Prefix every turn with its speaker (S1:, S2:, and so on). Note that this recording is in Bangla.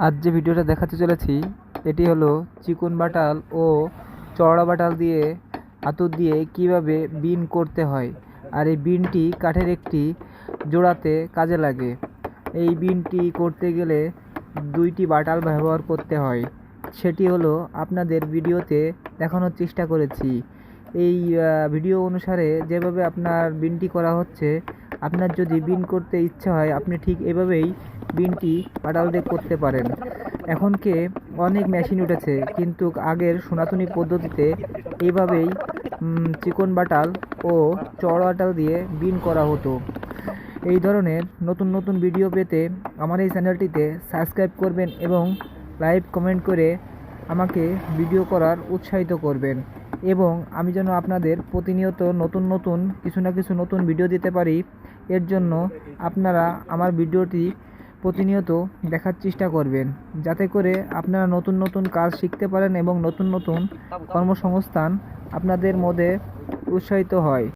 S1: আজ যে ভিডিওটা দেখাতে চলেছি এটি হলো চিকন বাটাল ও চওড়া বাটাল দিয়ে হাতুড় দিয়ে কিভাবে বিন করতে হয়। আর এই বিনটি কাঠের একটি জোড়াতে কাজে লাগে। এই বিনটি করতে গেলে দুইটি বাটাল ব্যবহার করতে হয়, সেটি হলো আপনাদের ভিডিওতে দেখানোর চেষ্টা করেছি। এই ভিডিও অনুসারে যেভাবে আপনার বিনটি করা হচ্ছে, আপনার যদি বিন করতে ইচ্ছা হয় আপনি ঠিক এভাবেই বিনটি বাটাল দিয়ে করতে পারেন। এখনকে অনেক মেশিন উঠেছে, কিন্তু আগের সনাতনী পদ্ধতিতে এইভাবেই চিকন বাটাল ও চওড়া বাটাল দিয়ে বিন করা হতো। এই ধরনের নতুন নতুন ভিডিও পেতে আমার এই চ্যানেলটিতে সাবস্ক্রাইব করবেন এবং লাইক কমেন্ট করে আমাকে ভিডিও করার উৎসাহিত করবেন, এবং আমি যেন আপনাদের প্রতিনিয়ত নতুন নতুন কিছু না কিছু নতুন ভিডিও দিতে পারি। এর জন্য আপনারা আমার ভিডিওটি প্রতিনিয়ত দেখার চেষ্টা করবেন, যাতে করে আপনারা নতুন নতুন কাজ শিখতে পারেন এবং নতুন নতুন কর্মসংস্থান আপনাদের মধ্যে উৎসাহিত হয়।